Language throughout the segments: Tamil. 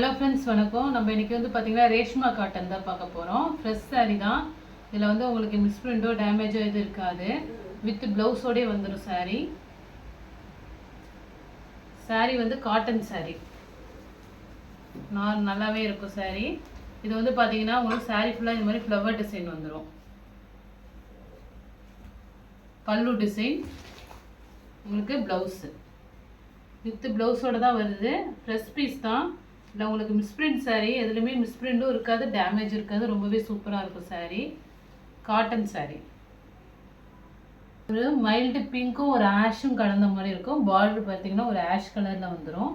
ஹலோ ஃப்ரெண்ட்ஸ், வணக்கம். நம்ம இன்றைக்கி வந்து பார்த்திங்கன்னா ரேஷ்மா காட்டன் தான் பார்க்க போகிறோம். ஃப்ரெஷ் சாரீ தான். இதில் வந்து உங்களுக்கு மிஸ்பிரிண்டோ டேமேஜோ எதுவும் இருக்காது. வித் ப்ளவுஸோடே வந்துடும் சாரீ. சாரீ வந்து காட்டன் சாரீ, நல்லாவே இருக்கும் சாரீ. இது வந்து பார்த்திங்கன்னா உங்களுக்கு சாரீ ஃபுல்லாக இந்த மாதிரி ஃப்ளவர் டிசைன் வந்துடும். பல்லு டிசைன், உங்களுக்கு ப்ளவுஸு வித் ப்ளவுஸோடு தான் வருது. ஃப்ரெஷ் பீஸ் தான். இல்லை உங்களுக்கு மிஸ்பிரிண்ட் சாரீ, எதுலையுமே மிஸ்பிரிண்ட்டும் இருக்காது, டேமேஜ் இருக்காது. ரொம்பவே சூப்பராக இருக்கும் சாரீ. காட்டன் சாரீ. ஒரு மைல்டு பிங்க்கும் ஒரு ஆஷும் கலந்த மாதிரி இருக்கும். பார்டர் பார்த்தீங்கன்னா ஒரு ஆஷ் கலரில் வந்துடும்.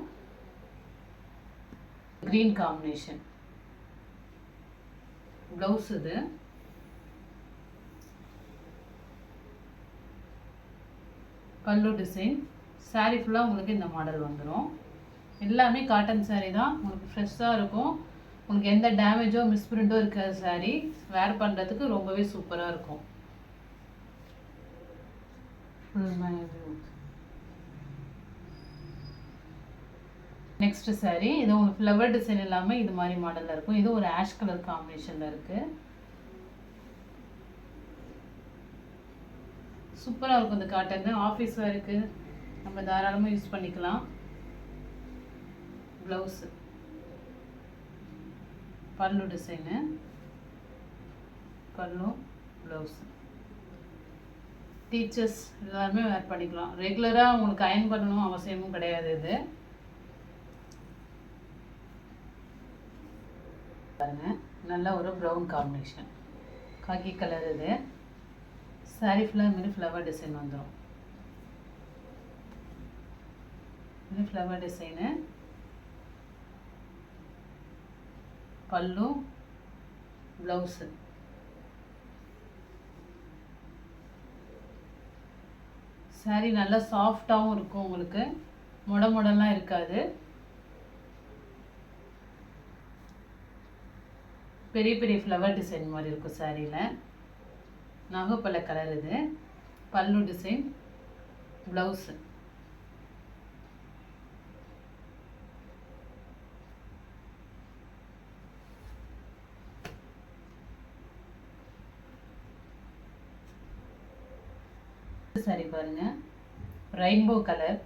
Green combination. ப்ளவுஸ் இது. பல்லு டிசைன். சாரீ ஃபுல்லாக உங்களுக்கு இந்த மாடல் வந்துடும். எல்லாமே காட்டன் சாரீ தான். உங்களுக்கு ஃப்ரெஷ்ஷாக இருக்கும். உங்களுக்கு எந்த டேமேஜோ மிஸ்பிரிண்டோ இருக்காது. சாரீ வேர் பண்ணுறதுக்கு ரொம்பவே சூப்பராக இருக்கும். நெக்ஸ்ட் சாரீ, இது உங்களுக்கு ஃப்ளவர் டிசைன் இல்லாமல் இது மாதிரி மாடலில் இருக்கும். இது ஒரு ஆஷ் கலர் காம்பினேஷனில் இருக்குது. சூப்பராக இருக்கும் இந்த காட்டன். ஆஃபீஸ் வேருக்கு நம்ம தாராளமாக யூஸ் பண்ணிக்கலாம். ப்ளவுஸு, பல்லு டிசைனு, பல்லு, ப்ளவுஸு. டீச்சர்ஸ் எல்லாருமே வேர் பண்ணிக்கலாம். ரெகுலராக உங்களுக்கு அயன் பண்ணணும் அவசியமும் கிடையாது. இது பாருங்க, நல்ல ஒரு ப்ரௌன் காம்பினேஷன், காக்கி கலர். இது சாரீ ஃபுல்லாக மாதிரி ஃப்ளவர் டிசைன் வந்துடும். இது ஃப்ளவர் டிசைனு, பல்லு, ப்ளவுஸு. சாரீ நல்லா சாஃப்டாகவும் இருக்கும். உங்களுக்கு மொடலாம் இருக்காது. பெரிய பெரிய ஃப்ளவர் டிசைன் மாதிரி இருக்கும் சாரியில். நாகப்பழ கலர். இது பல்லு டிசைன், ப்ளவுஸு. சாரி பாருங்க, ரெயின்போ கலர்.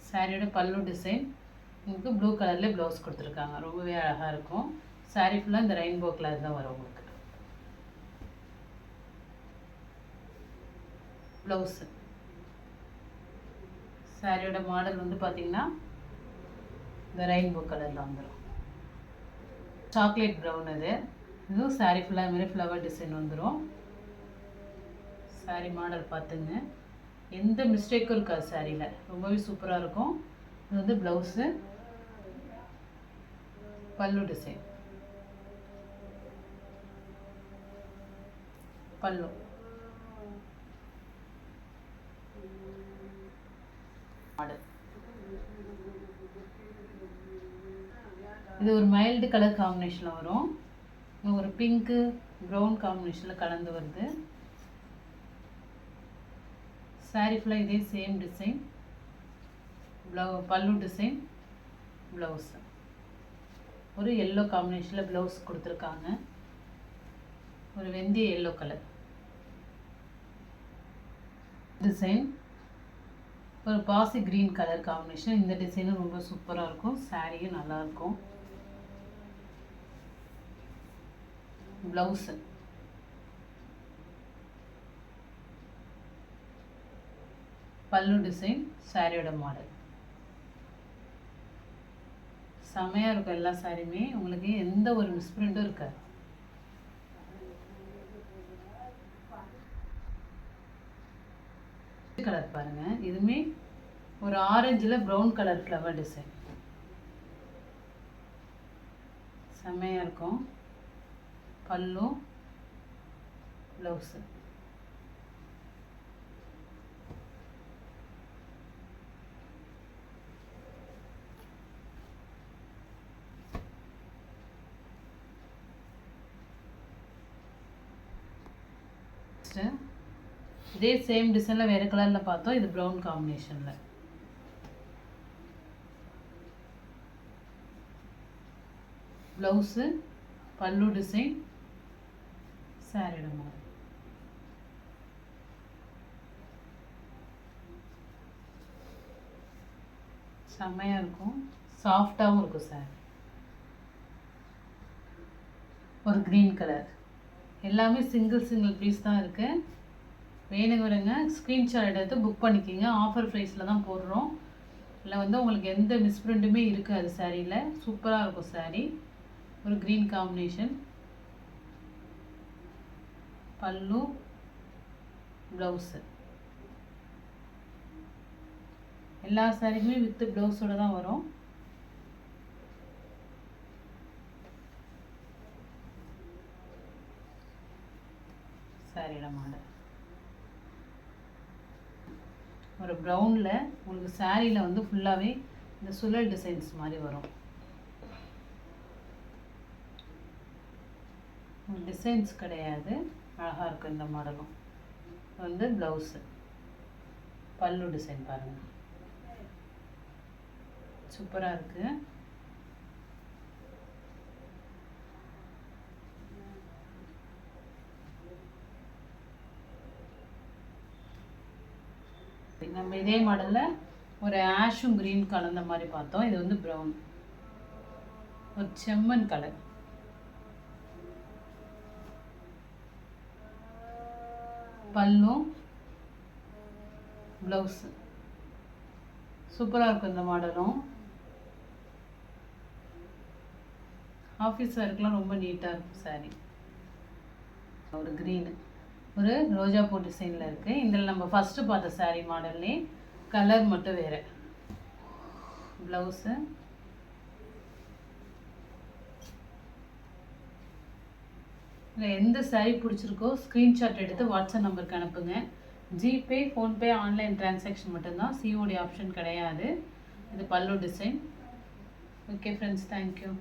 சாரியோட பல்லு டிசைன் உங்களுக்கு ப்ளூ கலர்ல ப்ளவுஸ் கொடுத்துருக்காங்க. ரொம்பவே அழகாக இருக்கும். சாரி ஃபுல்லாக இந்த ரெயின்போ கலர் தான் வரும் உங்களுக்கு. ப்ளவுஸு. சாரியோட மாடல் வந்து பார்த்தீங்கன்னா இந்த ரெயின்போ கலரில் வந்துடும். Chocolate brown. இது இதுவும் சாரீ ஃபுல்லாக மாதிரி ஃப்ளவர் டிசைன் வந்துடும். சாரீ மாடல் பார்த்துங்க, எந்த மிஸ்டேக்கும் இருக்காது சாரியில். ரொம்பவே சூப்பராக இருக்கும். இது வந்து ப்ளவுஸு, பல்லு டிசைன், பல்லு. மாடல் இது ஒரு மைல்டு கலர் காம்பினேஷனில் வரும். ஒரு பிங்க்கு ப்ரௌன் காம்பினேஷனில் கலந்து வருது. சாரீ ஃபுல்லாக இதே சேம் டிசைன். பல்லு டிசைன், ப்ளவுஸ். ஒரு எல்லோ காம்பினேஷனில் ப்ளவுஸ் கொடுத்துருக்காங்க. ஒரு வெந்தய எல்லோ கலர் டிசைன். ஒரு பாசி க்ரீன் கலர் காம்பினேஷன். இந்த டிசைனும் ரொம்ப சூப்பராக இருக்கும். சாரியும் நல்லாயிருக்கும். ப்ளவுஸு, பல்லு டிசைன், சாரியோட மாடல். செமையாக இருக்கும் எல்லா சாரியுமே. உங்களுக்கு எந்த ஒரு மிஸ்பிரிண்ட்டும் இருக்காது. கலர் பாருங்க, இதுவுமே ஒரு ஆரஞ்சில் ப்ரௌன் கலர் ஃப்ளவர் டிசைன். செமையாக இருக்கும். பல்லு, ப்ளவுஸு. இதே சேம் டிசைனில் வேறு கலரில் பார்த்தோம். இது ப்ரௌன் காம்பினேஷனில். ப்ளவுஸு, பல்லு டிசைன், சாரியோட மாடல். செம்மையாக இருக்கும், சாஃப்டாகவும் இருக்கும் சார். ஒரு க்ரீன் கலர். எல்லாமே சிங்கிள் பீஸ் தான் இருக்குது. வேணுங்கிறவங்க ஸ்க்ரீன்ஷாட் எடுத்து புக் பண்ணிக்கிங்க. ஆஃபர் ப்ரைஸில் தான் போடுறோம். இல்லை வந்து உங்களுக்கு எந்த மிஸ்பிரிண்ட்டுமே இருக்காது சாரியில். சூப்பராக இருக்கும் சாரி. ஒரு க்ரீன் காம்பினேஷன். பல்லு, ப்ளவுஸு. எல்லா சாரிக்குமே வித்து ப்ளவுஸோடு தான் வரும். சாரியோட மாடல் ஒரு ப்ரௌனில் உங்களுக்கு சாரியில் வந்து ஃபுல்லாகவே இந்த சுழல் டிசைன்ஸ் மாதிரி வரும். டிசைன்ஸ் கிடையாது, அழகாக இருக்கும் இந்த மாடலும். வந்து ப்ளவுஸு, பல்லு டிசைன் பாருங்கள், சூப்பராக இருக்குது. நம்ம இதே மாடலில் ஒரு ஆஷும் க்ரீன் கலந்த மாதிரி பார்த்தோம். இது வந்து ப்ரௌன், ஒரு செம்மண் கலர். பல்லும் ப்ளவுஸு சூப்பராக இருக்கும் இந்த மாடலும். ஆஃபீஸ் ஒர்க்லாம் ரொம்ப நீட்டாக இருக்கும் சாரி. ஒரு க்ரீனு, ஒரு ரோஜா பூ டிசைனில் இருக்குது. இதில் நம்ம ஃபஸ்ட்டு பார்த்த சாரீ மாடல்லே கலர் மட்டும் வேறு. ப்ளவுஸு, இல்லை எந்த சாரீ பிடிச்சிருக்கோ ஸ்க்ரீன்ஷாட் எடுத்து வாட்ஸ்அப் நம்பருக்கு அனுப்புங்க. ஜிபே, ஃபோன்பே, ஆன்லைன் டிரான்சாக்ஷன் மட்டும்தான், சிஓடி ஆப்ஷன் கிடையாது. இது பல்லு டிசைன். Okay friends, thank you.